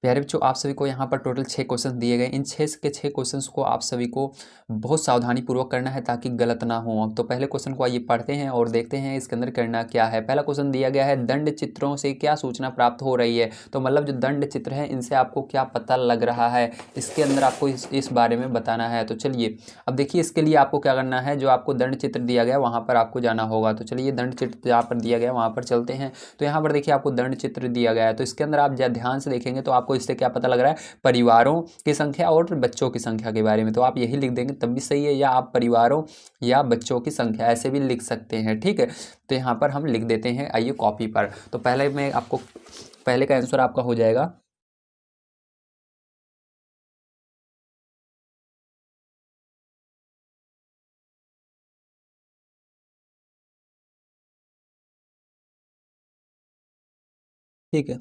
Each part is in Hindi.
प्यारे बच्चों, आप सभी को यहाँ पर टोटल 6 क्वेश्चन दिए गए। इन 6 के 6 क्वेश्चंस को आप सभी को बहुत सावधानी पूर्वक करना है ताकि गलत ना हो। तो पहले क्वेश्चन को आइए पढ़ते हैं और देखते हैं इसके अंदर करना क्या है। पहला क्वेश्चन दिया गया है, दंड चित्रों से क्या सूचना प्राप्त हो रही है। तो मतलब जो दंड चित्र है इनसे आपको क्या पता लग रहा है, इसके अंदर आपको इस बारे में बताना है। तो चलिए अब देखिए, इसके लिए आपको क्या करना है, जो आपको दंड चित्र दिया गया वहाँ पर आपको जाना होगा। तो चलिए दंड चित्र जहाँ पर दिया गया वहाँ पर चलते हैं। तो यहाँ पर देखिए आपको दंड चित्र दिया गया है, तो इसके अंदर आप ध्यान से देखेंगे तो आपको इससे क्या पता लग रहा है, परिवारों की संख्या और बच्चों की संख्या के बारे में। तो आप यही लिख देंगे तब भी सही है, या आप परिवारों या बच्चों की संख्या ऐसे भी लिख सकते हैं, ठीक है। तो यहाँ पर हम लिख देते हैं, आइए कॉपी पर। तो पहले मैं आपको, पहले का आंसर आपका हो जाएगा ठीक है।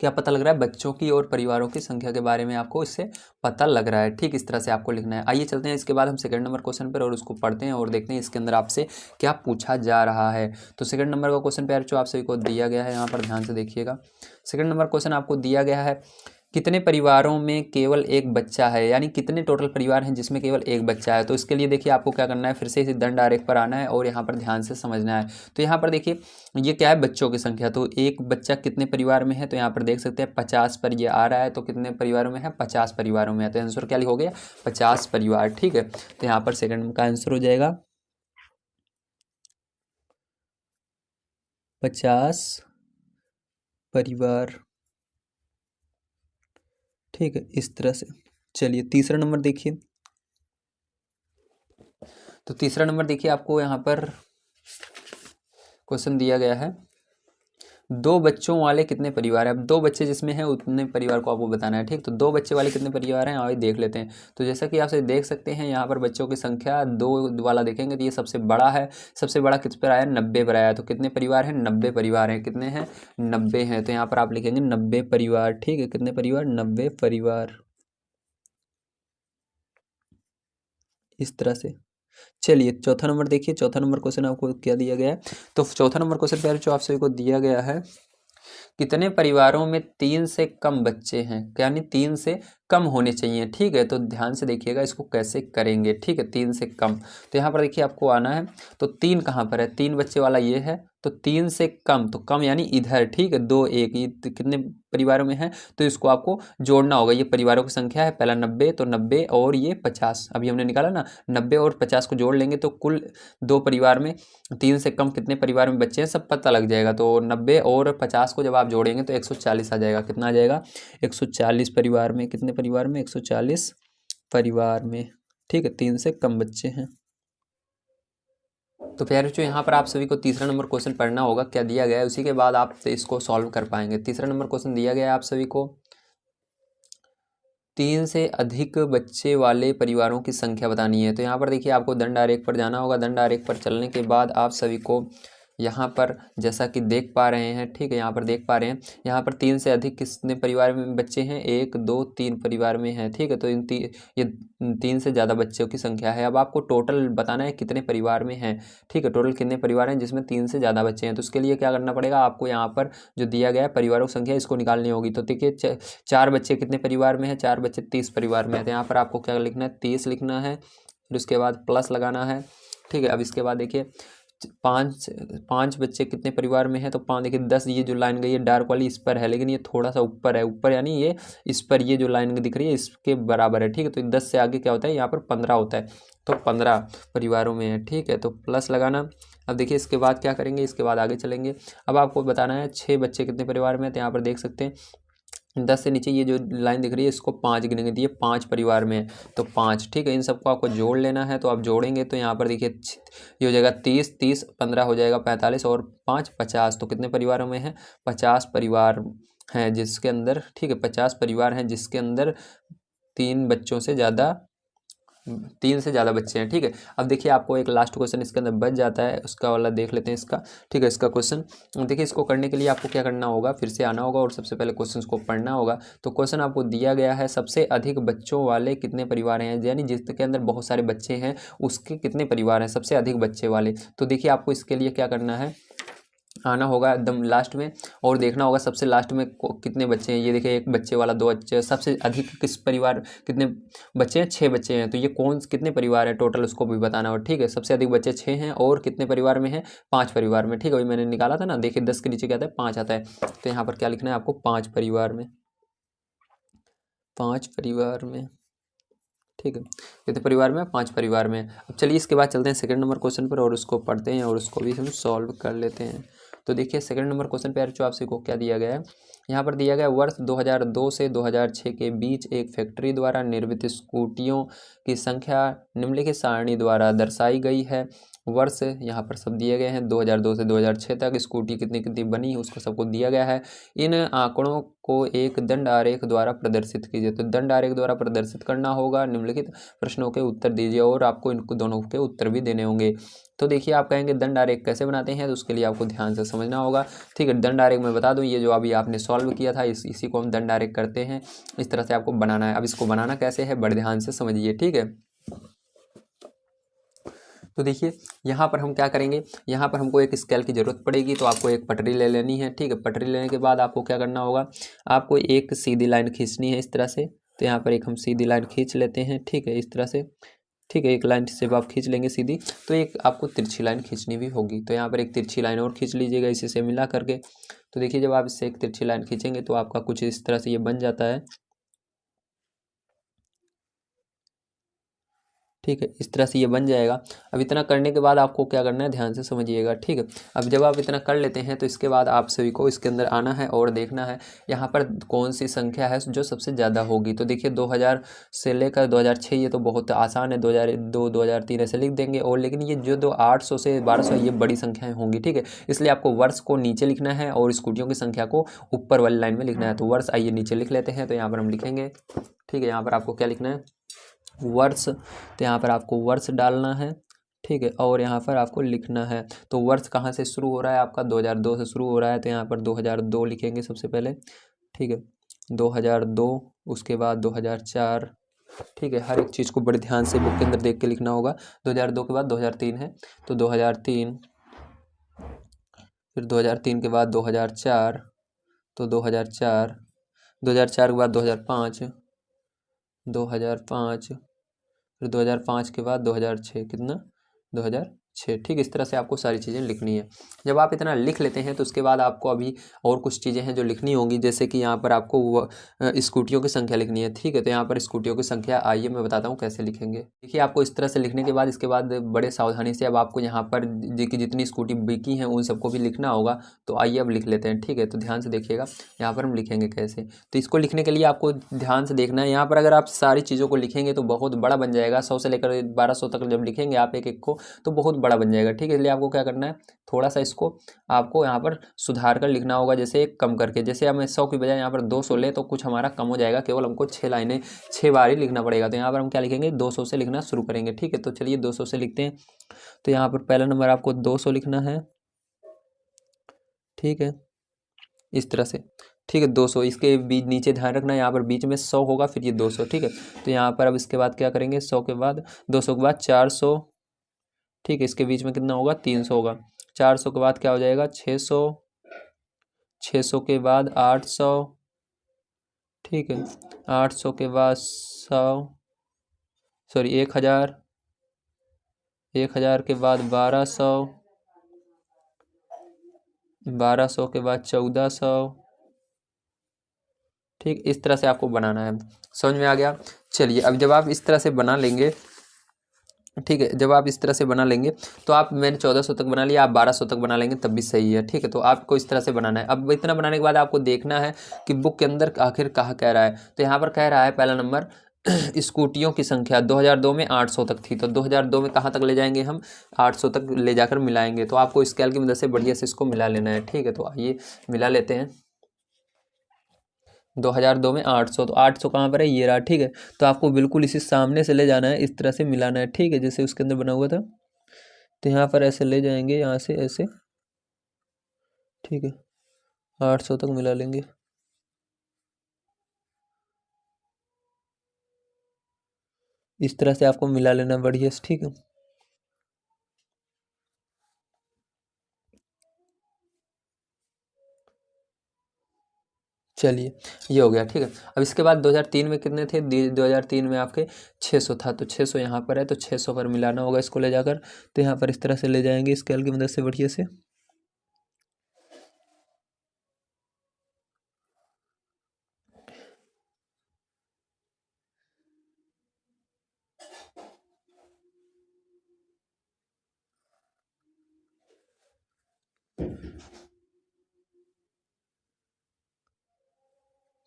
क्या पता लग रहा है, बच्चों की और परिवारों की संख्या के बारे में आपको इससे पता लग रहा है, ठीक इस तरह से आपको लिखना है। आइए चलते हैं इसके बाद हम सेकंड नंबर क्वेश्चन पर और उसको पढ़ते हैं और देखते हैं इसके अंदर आपसे क्या पूछा जा रहा है। तो सेकंड नंबर का क्वेश्चन प्यारे जो आप सभी को दिया गया है, यहाँ पर ध्यान से देखिएगा। सेकंड नंबर क्वेश्चन आपको दिया गया है, कितने परिवारों में केवल एक बच्चा है, यानी कितने टोटल परिवार हैं जिसमें केवल एक बच्चा है। तो इसके लिए देखिए आपको क्या करना है, फिर से इसी दंड आरेख पर आना है और यहाँ पर ध्यान से समझना है। तो यहाँ पर देखिए ये क्या है, बच्चों की संख्या। तो एक बच्चा कितने परिवार में है, तो यहाँ पर देख सकते हैं 50 पर ये आ रहा है। तो कितने परिवारों में है, 50 परिवारों में है। तो आंसर क्या हो गया, 50 परिवार, ठीक है। तो यहाँ पर सेकंड का आंसर हो जाएगा 50 परिवार, ठीक है इस तरह से। चलिए तीसरा नंबर देखिए। तो तीसरा नंबर देखिए, आपको यहाँ पर क्वेश्चन दिया गया है, दो बच्चों वाले कितने परिवार हैं। अब दो बच्चे जिसमें हैं उतने परिवार को आपको बताना है, ठीक। तो दो बच्चे वाले कितने परिवार हैं, आइए देख लेते हैं। तो जैसा कि आप से देख सकते हैं, यहाँ पर बच्चों की संख्या दो वाला देखेंगे तो ये सबसे बड़ा है। सबसे बड़ा किस पर आया, 90 पर आया। तो कितने परिवार हैं, 90 परिवार हैं। कितने हैं, 90 हैं। तो यहाँ पर आप लिखेंगे 90 परिवार, ठीक है। कितने परिवार, 90 परिवार, इस तरह से। चलिए चौथा नंबर देखिए। चौथा नंबर क्वेश्चन आपको क्या दिया गया है। तो चौथा नंबर क्वेश्चन प्यारे जो आप सभी को दिया गया है, कितने परिवारों में 3 से कम बच्चे हैं, यानी 3 से कम होने चाहिए, ठीक है। तो ध्यान से देखिएगा इसको कैसे करेंगे, ठीक है। 3 से कम, तो यहाँ पर देखिए आपको आना है। तो 3 कहाँ पर है, 3 बच्चे वाला ये है। तो 3 से कम, तो कम यानी इधर, ठीक है। 2 1 ये कितने परिवारों में है, तो इसको आपको जोड़ना होगा। ये परिवारों की संख्या है, पहला 90, तो 90 और ये 50 अभी हमने निकाला ना, 90 और 50 को जोड़ लेंगे तो कुल दो परिवार में 3 से कम कितने परिवार में बच्चे हैं सब पता लग जाएगा। तो 90 और 50 को जब आप जोड़ेंगे तो 140 आ जाएगा। कितना आ जाएगा, 140 परिवार में। कितने परिवार में, 140 परिवार में, ठीक है। 3 से कम बच्चे हैं। तो प्यारे बच्चों, यहाँ पर आप सभी को तीसरा नंबर क्वेश्चन पढ़ना होगा, क्या दिया गया है, उसी के बाद आप इसको सॉल्व कर पाएंगे। तीसरा नंबर क्वेश्चन दिया गया है आप सभी को, 3 से अधिक बच्चे वाले परिवारों की संख्या बतानी है। तो यहाँ पर देखिए आपको दंड आरेख पर जाना होगा। दंड आरेख पर चलने के बाद आप सभी को यहाँ पर जैसा कि देख पा रहे हैं, ठीक है, यहाँ पर देख पा रहे हैं, यहाँ पर 3 से अधिक कितने परिवार में बच्चे हैं, 1 2 3 परिवार में हैं, ठीक है। तो ये 3 से ज़्यादा बच्चों की संख्या है। अब आपको टोटल बताना है कितने परिवार में हैं, ठीक है। टोटल कितने परिवार हैं जिसमें 3 से ज़्यादा बच्चे हैं। तो उसके लिए क्या करना पड़ेगा, आपको यहाँ पर जो दिया गया है परिवारों की संख्या इसको निकालनी होगी। तो देखिए 4 बच्चे कितने परिवार में है, 4 बच्चे 30 परिवार में है। तो यहाँ पर आपको क्या लिखना है, 30 लिखना है, फिर उसके बाद प्लस लगाना है, ठीक है। अब इसके बाद देखिए 5 बच्चे कितने परिवार में है, तो 5 देखिए 10, ये जो लाइन गई है डार्क वाली इस पर है, लेकिन ये थोड़ा सा ऊपर है, ऊपर यानी ये इस पर, ये जो लाइन दिख रही है इसके बराबर है, ठीक है। तो 10 से आगे क्या होता है, यहाँ पर 15 होता है। तो 15 परिवारों में है, ठीक है। तो प्लस लगाना। अब देखिए इसके बाद क्या करेंगे, इसके बाद आगे चलेंगे। अब आपको बताना है 6 बच्चे कितने परिवार में है। तो यहाँ पर देख सकते हैं 10 से नीचे ये जो लाइन दिख रही है इसको 5 गिनेंगे, तो ये 5 परिवार में है, तो 5, ठीक है। इन सबको आपको जोड़ लेना है। तो आप जोड़ेंगे तो यहाँ पर देखिए ये हो जाएगा 30 30 15 हो जाएगा 45 और 5 50। तो कितने परिवारों में है, 50 परिवार हैं जिसके अंदर, ठीक है, 50 परिवार हैं जिसके अंदर 3 से ज़्यादा बच्चे हैं, ठीक है। अब देखिए आपको एक लास्ट क्वेश्चन इसके अंदर बच जाता है, उसका वाला देख लेते हैं इसका, ठीक है। इसका क्वेश्चन देखिए, इसको करने के लिए आपको क्या करना होगा, फिर से आना होगा और सबसे पहले क्वेश्चन को पढ़ना होगा। तो क्वेश्चन आपको दिया गया है, सबसे अधिक बच्चों वाले कितने परिवार हैं, यानी जिसके अंदर बहुत सारे बच्चे हैं उसके कितने परिवार हैं सबसे अधिक बच्चे वाले। तो देखिए आपको इसके लिए क्या करना है, आना होगा एकदम लास्ट में, और देखना होगा सबसे लास्ट में कितने बच्चे हैं। ये देखिए एक बच्चे वाला, दो बच्चे, सबसे अधिक किस परिवार कितने बच्चे हैं, 6 बच्चे हैं। तो ये कौन कितने परिवार हैं टोटल, उसको भी बताना होगा, ठीक है। सबसे अधिक बच्चे 6 हैं और कितने परिवार में हैं, 5 परिवार में, ठीक है। अभी मैंने निकाला था ना, देखिए 10 के नीचे क्या आता है, 5 आता है। तो यहाँ पर क्या लिखना है आपको, 5 परिवार में, 5 परिवार में, ठीक है। कितने परिवार में, 5 परिवार में। अब चलिए इसके बाद चलते हैं सेकंड नंबर क्वेश्चन पर और उसको पढ़ते हैं और उसको भी हम सॉल्व कर लेते हैं। तो देखिए सेकंड नंबर क्वेश्चन पे जो आपसे को क्या दिया गया है, यहाँ पर दिया गया वर्ष 2002 से 2006 के बीच एक फैक्ट्री द्वारा निर्मित स्कूटियों की संख्या निम्नलिखित सारणी द्वारा दर्शाई गई है। वर्ष यहाँ पर सब दिए गए हैं, 2002 से 2006 तक स्कूटी कितनी कितनी बनी है उसको सबको दिया गया है। इन आंकड़ों को एक दंड आरेख द्वारा प्रदर्शित कीजिए। तो दंड आरेख द्वारा प्रदर्शित करना होगा, निम्नलिखित प्रश्नों के उत्तर दीजिए और आपको इनको दोनों के उत्तर भी देने होंगे। तो देखिए आप कहेंगे दंड आरेख कैसे बनाते हैं, तो उसके लिए आपको ध्यान से समझना होगा, ठीक है। दंड आरेख मैं बता दूं, ये जो अभी आपने सॉल्व किया था इसी को हम दंड आरेख करते हैं। इस तरह से आपको बनाना है। अब इसको बनाना कैसे है बड़े ध्यान से समझिए, ठीक है। तो देखिए यहाँ पर हम क्या करेंगे, यहाँ पर हमको एक स्केल की ज़रूरत पड़ेगी, तो आपको एक पटरी ले लेनी है, ठीक है। पटरी लेने के बाद आपको क्या करना होगा, आपको एक सीधी लाइन खींचनी है इस तरह से। तो यहाँ पर एक हम सीधी लाइन खींच लेते हैं, ठीक है, इस तरह से, ठीक है। एक लाइन से आप खींच लेंगे सीधी, तो एक आपको तिरछी लाइन खींचनी भी होगी। तो यहाँ पर एक तिरछी लाइन और खींच लीजिएगा इसी से मिला करके। तो देखिए जब आप इससे एक तिरछी लाइन खींचेंगे तो आपका कुछ इस तरह से ये बन जाता है, ठीक है। इस तरह से ये बन जाएगा। अब इतना करने के बाद आपको क्या करना है, ध्यान से समझिएगा, ठीक है। अब जब आप इतना कर लेते हैं तो इसके बाद आप सभी को इसके अंदर आना है और देखना है यहाँ पर कौन सी संख्या है जो सबसे ज़्यादा होगी। तो देखिए 2000 से लेकर 2006 ये तो बहुत आसान है, 2002 2003 ऐसे लिख देंगे। और लेकिन ये जो 800 से 1200 ये बड़ी संख्याएँ होंगी, ठीक है। इसलिए आपको वर्ष को नीचे लिखना है और स्कूटियों की संख्या को ऊपर वाली लाइन में लिखना है। तो वर्ष आइए नीचे लिख लेते हैं। तो यहाँ पर हम लिखेंगे, ठीक है। यहाँ पर आपको क्या लिखना है, वर्ष। तो यहाँ पर आपको वर्ष डालना है, ठीक है। और यहाँ पर आपको लिखना है, तो वर्ष कहाँ से शुरू हो रहा है आपका, 2002 से शुरू हो रहा है। तो यहाँ पर 2002 लिखेंगे सबसे पहले, ठीक है। 2002, उसके बाद 2004, ठीक है। हर एक चीज़ को बड़े ध्यान से बुक के अंदर देख के लिखना होगा। 2002 के बाद 2003 है, तो 2003, फिर 2003 के बाद 2004, तो 2004, 2004 के बाद 2005, 2005, फिर 2005 के बाद 2006, कितना, 2006, ठीक। इस तरह से आपको सारी चीज़ें लिखनी है। जब आप इतना लिख लेते हैं तो उसके बाद आपको अभी और कुछ चीज़ें हैं जो लिखनी होंगी, जैसे कि यहाँ पर आपको स्कूटियों की संख्या लिखनी है, ठीक है। तो यहाँ पर स्कूटियों की संख्या आइए मैं बताता हूँ कैसे लिखेंगे। देखिए आपको इस तरह से लिखने के बाद इसके बाद बड़े सावधानी से अब आपको यहाँ पर जितनी स्कूटी बिकी हैं उन सबको भी लिखना होगा। तो आइए अब लिख लेते हैं, ठीक है। तो ध्यान से देखिएगा यहाँ पर हम लिखेंगे कैसे। तो इसको लिखने के लिए आपको ध्यान से देखना है। यहाँ पर अगर आप सारी चीज़ों को लिखेंगे तो बहुत बड़ा बन जाएगा, 100 से लेकर 1200 तक जब लिखेंगे आप एक एक को तो बहुत बड़ा बन जाएगा, ठीक है। इसलिए आपको क्या करना है, थोड़ा सा इसको आपको यहाँ पर सुधार कर लिखना होगा, जैसे एक कम करके। जैसे हमें 100 की बजाय यहाँ पर 200 ले तो कुछ हमारा कम हो जाएगा, केवल हमको 6 लाइनें 6 बार ही लिखना पड़ेगा। तो यहाँ पर हम क्या लिखेंगे, 200 से लिखना शुरू करेंगे, ठीक है। तो चलिए 200 से लिखते हैं। तो यहाँ पर पहला नंबर आपको 200 लिखना है, ठीक है, इस तरह से, ठीक है। 200 इसके बीच नीचे ध्यान रखना है, यहाँ पर बीच में 100 होगा फिर ये 200, ठीक है। तो यहाँ पर अब इसके बाद क्या करेंगे, 100 के बाद 200 के बाद 400, ठीक है। इसके बीच में कितना होगा, 300 होगा। 400 के बाद क्या हो जाएगा, 600, 600 के बाद 800, ठीक है। 800 के बाद 100, सॉरी 1000, 1000 के बाद 1200, 1200 के बाद 1400, ठीक। इस तरह से आपको बनाना है, समझ में आ गया। चलिए अब जब आप इस तरह से बना लेंगे, ठीक है, जब आप इस तरह से बना लेंगे तो आप, मैंने 1400 तक बना लिया, आप 1200 तक बना लेंगे तब भी सही है, ठीक है। तो आपको इस तरह से बनाना है। अब इतना बनाने के बाद आपको देखना है कि बुक के अंदर आखिर कहाँ कह रहा है। तो यहाँ पर कह रहा है पहला नंबर स्कूटियों की संख्या 2002 में 800 तक थी। तो 2002 में कहाँ तक ले जाएंगे हम, 800 तक ले जाकर मिलाएंगे। तो आपको स्केल की मदद से बढ़िया से इसको मिला लेना है, ठीक है। तो आइए मिला लेते हैं। 2002 में 800, तो 800 कहाँ पर है, ये रहा, ठीक है। तो आपको बिल्कुल इसी सामने से ले जाना है, इस तरह से मिलाना है, ठीक है, जैसे उसके अंदर बना हुआ था। तो यहाँ पर ऐसे ले जाएंगे, यहाँ से ऐसे, ठीक है, 800 तक मिला लेंगे। इस तरह से आपको मिला लेना बढ़िया से, ठीक है। चलिए ये हो गया, ठीक है। अब इसके बाद 2003 में कितने थे? 2003 में आपके 600 था, तो 600 यहाँ पर है, तो 600 पर मिलाना होगा इसको ले जाकर। तो यहाँ पर इस तरह से ले जाएंगे स्केल की मदद से बढ़िया से।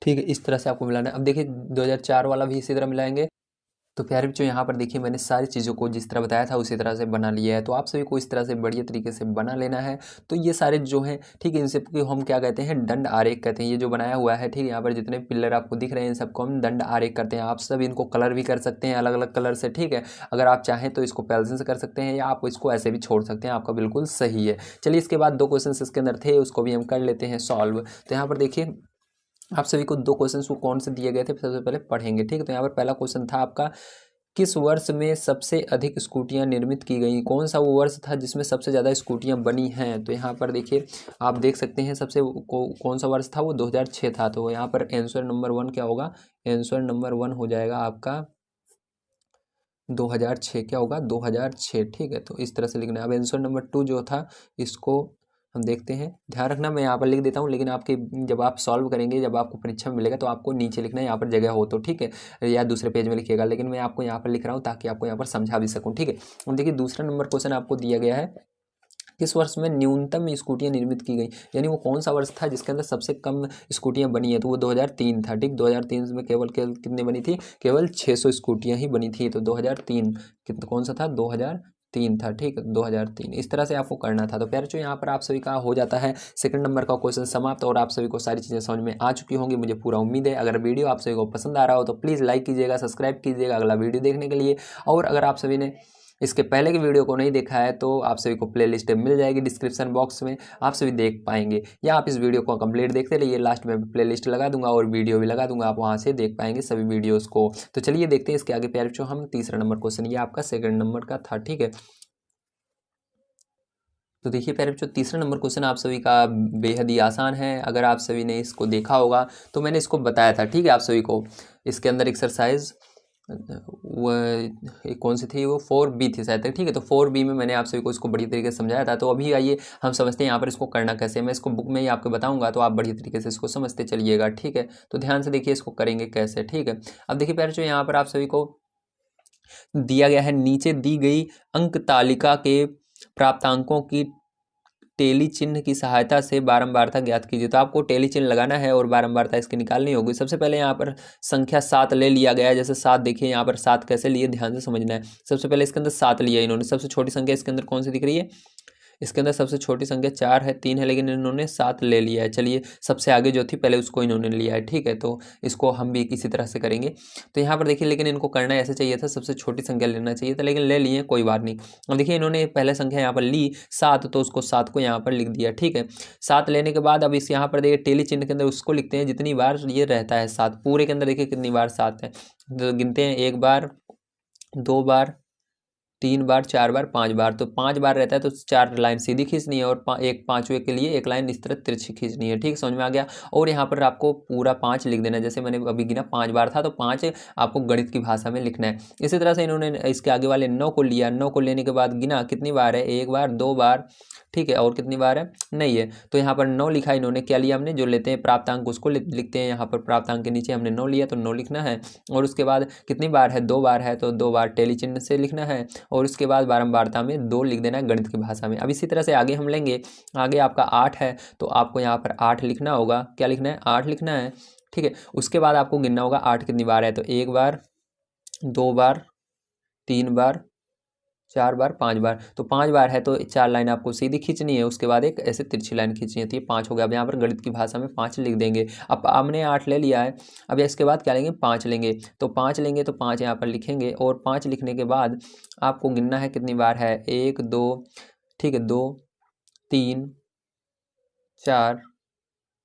ठीक है, इस तरह से आपको मिलाना है। अब देखिए 2004 वाला भी इसी तरह मिलाएंगे। तो प्यारे बच्चों यहाँ पर देखिए मैंने सारी चीज़ों को जिस तरह बताया था उसी तरह से बना लिया है। तो आप सभी को इस तरह से बढ़िया तरीके से बना लेना है। तो ये सारे जो हैं, ठीक है, इनसे को हम क्या कहते हैं? दंड आरेख कहते हैं। ये जो बनाया हुआ है, ठीक है, यहाँ पर जितने पिलर आपको दिख रहे हैं इन सबको हम दंड आरेख करते हैं। आप सब इनको कलर भी कर सकते हैं अलग अलग कलर से, ठीक है। अगर आप चाहें तो इसको पेंसिल से कर सकते हैं या आप इसको ऐसे भी छोड़ सकते हैं, आपका बिल्कुल सही है। चलिए इसके बाद 2 क्वेश्चन इसके अंदर थे, उसको भी हम कर लेते हैं सॉल्व। तो यहाँ पर देखिए आप सभी को 2 क्वेश्चन को कौन से दिए गए थे सबसे पहले पढ़ेंगे, ठीक है। तो यहाँ पर पहला क्वेश्चन था आपका, किस वर्ष में सबसे अधिक स्कूटियां निर्मित की गई? कौन सा वो वर्ष था जिसमें सबसे ज़्यादा स्कूटियां बनी हैं? तो यहाँ पर देखिए आप देख सकते हैं सबसे कौन सा वर्ष था? वो 2006 था। तो यहाँ पर आंसर नंबर 1 क्या होगा? आंसर नंबर 1 हो जाएगा आपका 2006। क्या होगा? 2006, ठीक है। तो इस तरह से लिखना है। अब आंसर नंबर 2 जो था इसको हम देखते हैं। ध्यान रखना मैं यहाँ पर लिख देता हूँ, लेकिन आपके जब आप सॉल्व करेंगे, जब आपको परीक्षा में मिलेगा तो आपको नीचे लिखना है, यहाँ पर जगह हो तो, ठीक है, या दूसरे पेज में लिखिएगा। लेकिन मैं आपको यहाँ पर लिख रहा हूँ ताकि आपको यहाँ पर समझा भी सकूँ, ठीक है। अब देखिए दूसरा नंबर क्वेश्चन आपको दिया गया है, किस वर्ष में न्यूनतम स्कूटियां निर्मित की गई? यानी वो कौन सा वर्ष था जिसके अंदर सबसे कम स्कूटियां बनी है? तो वो 2003 था, ठीक। 2003 में केवल कितनी बनी थी? केवल 600 स्कूटियां ही बनी थी। तो 2003 कितना कौन सा था? 2003 था, ठीक है, 2003। इस तरह से आपको करना था। तो प्यारे बच्चों यहाँ पर आप सभी का हो जाता है सेकंड नंबर का क्वेश्चन समाप्त, और आप सभी को सारी चीज़ें समझ में आ चुकी होंगी, मुझे पूरा उम्मीद है। अगर वीडियो आप सभी को पसंद आ रहा हो तो प्लीज़ लाइक कीजिएगा, सब्सक्राइब कीजिएगा अगला वीडियो देखने के लिए। और अगर आप सभी ने इसके पहले की वीडियो को नहीं देखा है तो आप सभी को प्लेलिस्ट मिल जाएगी डिस्क्रिप्शन बॉक्स में, आप सभी देख पाएंगे, या आप इस वीडियो को कंप्लीट देखते रहिए, लास्ट में प्लेलिस्ट लगा दूंगा और वीडियो भी लगा दूंगा, आप वहां से देख पाएंगे सभी वीडियोस को। तो चलिए देखते हैं इसके आगे प्यारे बच्चों हम तीसरा नंबर क्वेश्चन, ये आपका सेकंड नंबर का था, ठीक है। तो देखिए प्यारे बच्चों तीसरा नंबर क्वेश्चन आप सभी का बेहद ही आसान है। अगर आप सभी ने इसको देखा होगा तो मैंने इसको बताया था, ठीक है, आप सभी को। इसके अंदर एक्सरसाइज वो कौन सी थी? वो 4B थी शायद तक, ठीक है। तो 4B में मैंने आप सभी को इसको बढ़िया तरीके से समझाया था। तो अभी आइए हम समझते हैं यहाँ पर इसको करना कैसे। मैं इसको बुक में ही आपको बताऊंगा, तो आप बढ़िया तरीके से इसको समझते चलिएगा, ठीक है। तो ध्यान से देखिए इसको करेंगे कैसे, ठीक है। अब देखिए प्यारे बच्चों यहाँ पर आप सभी को दिया गया है, नीचे दी गई अंक तालिका के प्राप्तांकों की टेली चिन्ह की सहायता से बारंबारता ज्ञात कीजिए। तो आपको टेली चिन्ह लगाना है और बारंबारता इसकी निकालनी होगी। सबसे पहले यहाँ पर संख्या 7 ले लिया गया है। जैसे 7 देखिए यहाँ पर 7 कैसे लिए, ध्यान से समझना है। सबसे पहले इसके अंदर 7 लिया इन्होंने। सबसे छोटी संख्या इसके अंदर कौन सी दिख रही है? इसके अंदर सबसे छोटी संख्या 4 है, 3 है, लेकिन इन्होंने 7 ले लिया है। चलिए सबसे आगे जो थी पहले उसको इन्होंने लिया है, ठीक है। तो इसको हम भी इसी तरह से करेंगे। तो यहाँ पर देखिए लेकिन इनको करना ऐसे चाहिए था, सबसे छोटी संख्या लेना चाहिए था, लेकिन ले लिए, कोई बात नहीं। अब देखिए इन्होंने पहले संख्या यहाँ पर ली 7, तो उसको 7 को यहाँ पर लिख दिया, ठीक है। 7 लेने के बाद अब इस यहाँ पर देखिए टेली चिन्ह के अंदर उसको लिखते हैं जितनी बार ये रहता है 7। पूरे के अंदर देखिए कितनी बार 7 है, तो गिनते हैं 1 बार, 2 बार, 3 बार, 4 बार, 5 बार। तो 5 बार रहता है तो 4 लाइन सीधी खींचनी है और एक 5वें के लिए 1 लाइन इस तरह तिरछी खींचनी है, ठीक, समझ में आ गया। और यहाँ पर आपको पूरा 5 लिख देना है। जैसे मैंने अभी गिना 5 बार था तो 5 आपको गणित की भाषा में लिखना है। इसी तरह से इन्होंने इसके आगे वाले 9 को लिया। 9 को लेने के बाद गिना कितनी बार है, 1 बार, 2 बार, ठीक है, और कितनी बार है, नहीं है। तो यहाँ पर 9 लिखा इन्होंने। क्या लिया हमने? जो लेते हैं प्राप्तांक उसको लिखते हैं। यहाँ पर प्राप्तांक के नीचे हमने 9 लिया तो 9 लिखना है। और उसके बाद कितनी बार है? 2 बार है, तो 2 बार टेली चिन्ह से लिखना है। और उसके बाद बारंबारता में 2 लिख देना है गणित की भाषा में। अब इसी तरह से आगे हम लेंगे। आगे आपका 8 है तो आपको यहाँ पर 8 लिखना होगा। क्या लिखना है? 8 लिखना है, ठीक है। उसके बाद आपको गिनना होगा 8 कितनी बार है। तो 1 बार, 2 बार, 3 बार, 4 बार, 5 बार। तो 5 बार है तो 4 लाइन आपको सीधी खींचनी है, उसके बाद एक ऐसे तिरछी लाइन खींचनी है। तो ये 5 हो गया। अब यहाँ पर गणित की भाषा में 5 लिख देंगे। अब हमने 8 ले लिया है। अब इसके बाद क्या लेंगे? 5 लेंगे। तो 5 लेंगे तो 5 यहाँ पर लिखेंगे। और 5 लिखने के बाद आपको गिनना है कितनी बार है। 1, 2, ठीक है, 2, 3, 4,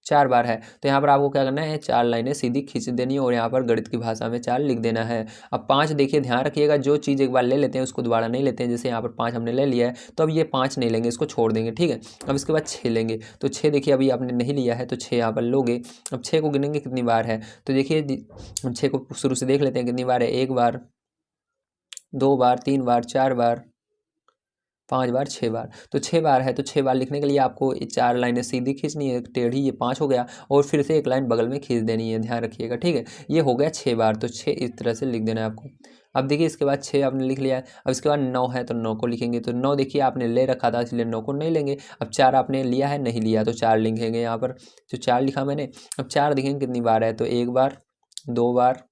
4 बार है। तो यहाँ पर आपको क्या करना है, 4 लाइनें सीधी खींच देनी है और यहाँ पर गणित की भाषा में 4 लिख देना है। अब 5 देखिए ध्यान रखिएगा, जो चीज़ एक बार ले लेते हैं उसको दोबारा नहीं लेते हैं। जैसे यहाँ पर 5 हमने ले लिया है तो अब ये 5 नहीं लेंगे, इसको छोड़ देंगे, ठीक है। अब इसके बाद 6 लेंगे, तो 6 देखिए अभी आपने नहीं लिया है तो 6 यहाँ पर लोगे। अब 6 को गिनेंगे कितनी बार है, तो देखिए हम 6 को शुरू से देख लेते हैं कितनी बार है। 1 बार, 2 बार, 3 बार, 4 बार, 5 बार, 6 बार। तो 6 बार है, तो 6 बार लिखने के लिए आपको 4 लाइनें सीधी खींचनी है, टेढ़ी, ये 5 हो गया, और फिर से एक लाइन बगल में खींच देनी है, ध्यान रखिएगा, ठीक है। ये हो गया 6 बार, तो 6 इस तरह से लिख देना है आपको। अब देखिए इसके बाद 6 आपने लिख लिया है। अब इसके बाद 9 है तो 9 को लिखेंगे, तो 9 देखिए आपने ले रखा था इसलिए 9 को नहीं लेंगे। अब 4 आपने लिया है, नहीं लिया, तो 4 लिखेंगे यहाँ पर, जो 4 लिखा मैंने। अब 4 देखेंगे कितनी बार है, तो 1 बार, 2 बार,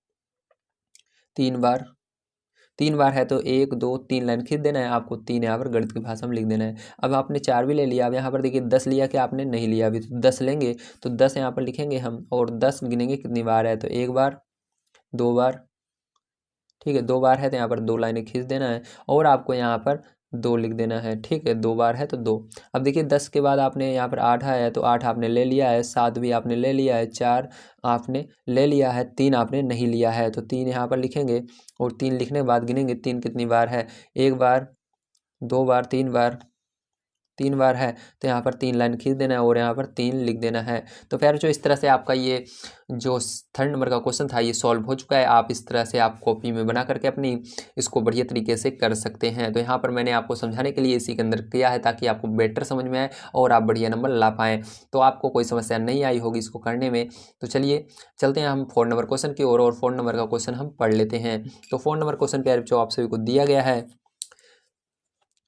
3 बार, 3 बार है तो 1 2 3 लाइन खींच देना है आपको, 3 यहाँ पर गणित की भाषा में लिख देना है। अब आपने 4 भी ले लिया। अब यहाँ पर देखिए 10 लिया कि आपने नहीं लिया अभी, तो 10 लेंगे, तो 10 यहाँ पर लिखेंगे हम, और 10 गिनेंगे कितनी बार है, तो 1 बार, 2 बार, ठीक है, 2 बार है तो यहाँ पर 2 लाइनें खींच देना है, और आपको यहाँ पर 2 लिख देना है, ठीक है। 2 बार है तो 2। अब देखिए 10 के बाद आपने यहाँ पर 8 आया है तो 8 आपने ले लिया है, 7 भी आपने ले लिया है, 4 आपने ले लिया है, 3 आपने नहीं लिया है, तो 3 यहाँ पर लिखेंगे, और 3 लिखने के बाद गिनेंगे 3 कितनी बार है। 1 बार, 2 बार, 3 बार, 3 बार है तो यहाँ पर 3 लाइन खींच देना है, और यहाँ पर 3 लिख देना है। तो फिर जो इस तरह से आपका ये जो 3rd नंबर का क्वेश्चन था ये सॉल्व हो चुका है। आप इस तरह से आप कॉपी में बना करके अपनी इसको बढ़िया तरीके से कर सकते हैं। तो यहाँ पर मैंने आपको समझाने के लिए इसी के अंदर किया है, ताकि आपको बेटर समझ में आए और आप बढ़िया नंबर ला पाएँ। तो आपको कोई समस्या नहीं आई होगी इसको करने में। तो चलिए चलते हैं हम 4 नंबर क्वेश्चन की ओर, और 4 नंबर का क्वेश्चन हम पढ़ लेते हैं। तो 4 नंबर क्वेश्चन पे जो आप सभी को दिया गया है,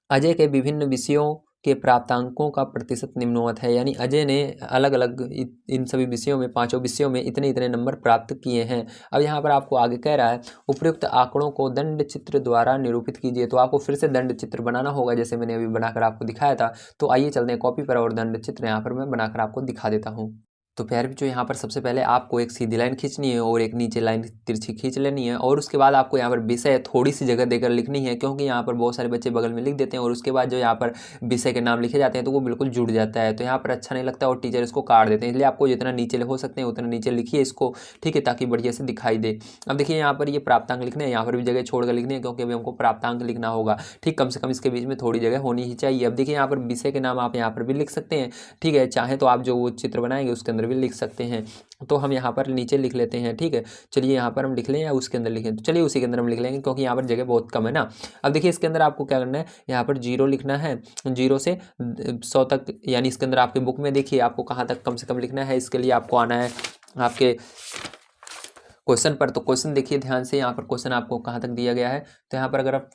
अजय के विभिन्न विषयों के प्राप्तांकों का प्रतिशत निम्नवत है। यानी अजय ने अलग अलग इन सभी विषयों में, 5 विषयों में इतने इतने नंबर प्राप्त किए हैं। अब यहाँ पर आपको आगे कह रहा है उपयुक्त आंकड़ों को दंड चित्र द्वारा निरूपित कीजिए। तो आपको फिर से दंड चित्र बनाना होगा, जैसे मैंने अभी बनाकर आपको दिखाया था। तो आइए चलते हैं कॉपी पर, और दंड चित्र यहाँ पर मैं बनाकर आपको दिखा देता हूँ। तो प्यारे बच्चों यहाँ पर सबसे पहले आपको एक सीधी लाइन खींचनी है और एक नीचे लाइन तिरछी खींच लेनी है, और उसके बाद आपको यहाँ पर विषय थोड़ी सी जगह देकर लिखनी है, क्योंकि यहाँ पर बहुत सारे बच्चे बगल में लिख देते हैं और उसके बाद जो यहाँ पर विषय के नाम लिखे जाते हैं तो वो बिल्कुल जुड़ जाता है, तो यहाँ पर अच्छा नहीं लगता और टीचर इसको काट देते हैं। इसलिए आपको जितना नीचे हो सकते हैं उतना नीचे लिखिए इसको, ठीक है, ताकि बढ़िया से दिखाई दे। अब देखिए यहाँ पर ये प्राप्तांक लिखने हैं, यहाँ पर भी जगह छोड़कर लिखने हैं, क्योंकि अभी हमको प्राप्तांक लिखना होगा, ठीक। कम से कम इसके बीच में थोड़ी जगह होनी ही चाहिए। अब देखिए यहाँ पर विषय के नाम आप यहाँ पर भी लिख सकते हैं, ठीक है, चाहे तो आप जो वो चित्र बनाएंगे उसके अंदर भी लिख सकते हैं। तो हम यहाँ पर नीचे लिख लेते हैं, ठीक है। चलिए यहाँ पर हम लिख लें या उसके अंदर लिखें, तो चलिए उसी के अंदर हम लिख लेंगे, क्योंकि यहाँ पर जगह बहुत कम है ना। अब देखिए इसके अंदर आपको क्या करना है, यहाँ पर 0 लिखना है, 0 से 100 तक, यानी इसके अंदर आपके बुक में देखिए आपको कहाँ तक कम से कम लिखना है। इसके लिए आपको आना है आपके क्वेश्चन पर। तो क्वेश्चन देखिए ध्यान से, यहाँ पर क्वेश्चन आपको कहाँ तक दिया गया है। तो यहाँ पर अगर आप,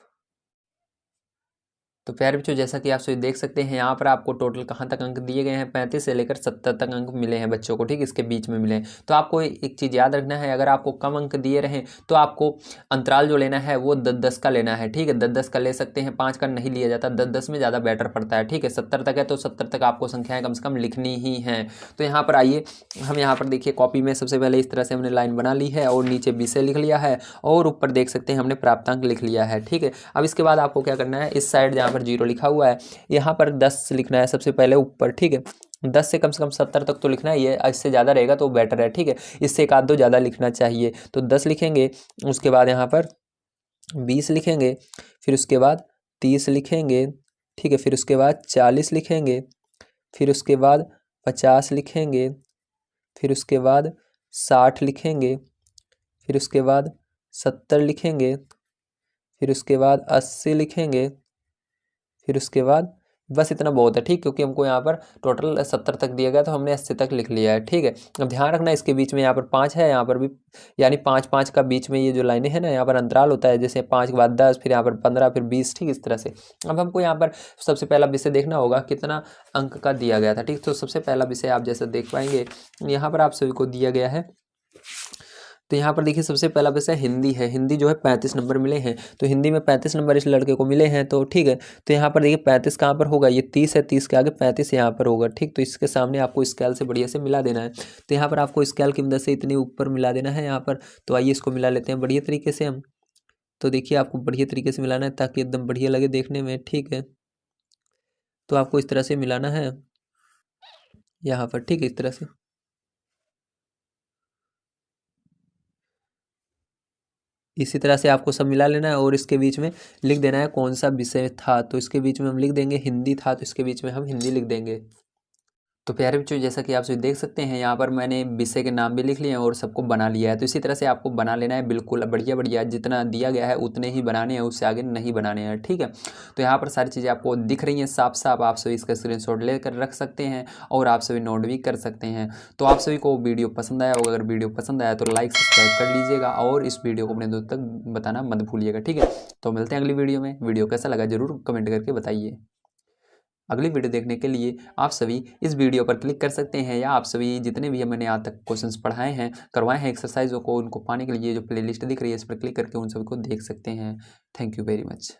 तो प्यारे बच्चों जैसा कि आप सभी देख सकते हैं यहाँ पर आपको टोटल कहाँ तक अंक दिए गए हैं, 35 से लेकर 70 तक अंक मिले हैं बच्चों को, ठीक, इसके बीच में मिले हैं। तो आपको एक चीज़ याद रखना है, अगर आपको कम अंक दिए रहें तो आपको अंतराल जो लेना है वो 10-10 का लेना है, ठीक है। 10-10 का ले सकते हैं, 5 का नहीं लिया जाता, 10-10 में ज़्यादा बेटर पड़ता है, ठीक है। 70 तक है तो 70 तक आपको संख्याएँ कम से कम लिखनी ही हैं। तो यहाँ पर आइए हम यहाँ पर देखिए कॉपी में सबसे पहले इस तरह से हमने लाइन बना ली है, और नीचे विषय लिख लिया है, और ऊपर देख सकते हैं हमने प्राप्तांक लिख लिया है, ठीक है। अब इसके बाद आपको क्या करना है, इस साइड जहाँ पर 0 लिखा हुआ है यहाँ पर 10 लिखना है सबसे पहले ऊपर, ठीक है। 10 से कम 70 तक तो लिखना है, ये इससे ज़्यादा रहेगा तो बेटर है, ठीक है। इससे एक आध दो ज़्यादा लिखना चाहिए। तो 10 लिखेंगे, उसके बाद यहाँ पर 20 लिखेंगे, फिर उसके बाद 30 लिखेंगे, ठीक है, फिर उसके बाद 40 लिखेंगे, फिर उसके बाद 50 लिखेंगे, फिर उसके बाद 60 लिखेंगे, फिर उसके बाद 70 लिखेंगे, फिर उसके बाद 80 लिखेंगे, फिर उसके बाद बस इतना बहुत है, ठीक, क्योंकि हमको यहाँ पर टोटल 70 तक दिया गया तो हमने 80 तक लिख लिया है, ठीक है। अब ध्यान रखना इसके बीच में यहाँ पर 5 है, यहाँ पर भी, यानी 5-5 का बीच में ये जो लाइनें हैं ना, यहाँ पर अंतराल होता है, जैसे 5 के बाद 10, फिर यहाँ पर 15, फिर 20, ठीक, इस तरह से। अब हमको यहाँ पर सबसे पहला विषय देखना होगा कितना अंक का दिया गया था, ठीक। तो सबसे पहला विषय आप जैसे देख पाएंगे यहाँ पर आप सभी को दिया गया है। तो यहाँ पर देखिए सबसे पहला विषय हिंदी है। हिंदी जो है 35 नंबर मिले हैं, तो हिंदी में 35 नंबर इस लड़के को मिले हैं, तो ठीक है। तो यहाँ पर देखिए 35 कहाँ पर होगा, ये 30 है, 30 के आगे 35 यहाँ पर होगा, ठीक। तो इसके सामने आपको स्केल से बढ़िया से मिला देना है। तो यहाँ पर आपको स्केल की मदद से इतने ऊपर मिला देना है यहाँ पर। तो आइए इसको मिला लेते हैं बढ़िया तरीके से हम। तो देखिए आपको बढ़िया तरीके से मिलाना है ताकि एकदम बढ़िया लगे देखने में, ठीक है। तो आपको इस तरह से मिलाना है यहाँ पर, ठीक है, इस तरह से। इसी तरह से आपको सब मिला लेना है और इसके बीच में लिख देना है कौन सा विषय था। तो इसके बीच में हम लिख देंगे हिंदी था, तो इसके बीच में हम हिंदी लिख देंगे। तो प्यारे बच्चों, जैसा कि आप सभी देख सकते हैं यहाँ पर मैंने विषय के नाम भी लिख लिए हैं और सबको बना लिया है। तो इसी तरह से आपको बना लेना है, बिल्कुल बढ़िया बढ़िया, जितना दिया गया है उतने ही बनाने हैं, उससे आगे नहीं बनाने हैं, ठीक है। तो यहाँ पर सारी चीज़ें आपको दिख रही हैं साफ साफ, आप सभी इसका स्क्रीनशॉट लेकर रख सकते हैं और आप सभी नोट भी कर सकते हैं। तो आप सभी को वीडियो पसंद आया होगा, अगर वीडियो पसंद आया तो लाइक सब्सक्राइब कर लीजिएगा और इस वीडियो को अपने दोस्तों तक बताना मत भूलिएगा, ठीक है। तो मिलते हैं अगली वीडियो में। वीडियो कैसा लगा जरूर कमेंट करके बताइए। अगली वीडियो देखने के लिए आप सभी इस वीडियो पर क्लिक कर सकते हैं, या आप सभी जितने भी मैंने आज तक क्वेश्चंस पढ़ाए हैं, करवाए हैं, एक्सरसाइजों को, उनको पाने के लिए जो प्लेलिस्ट दिख रही है इस पर क्लिक करके उन सभी को देख सकते हैं। Thank you very much.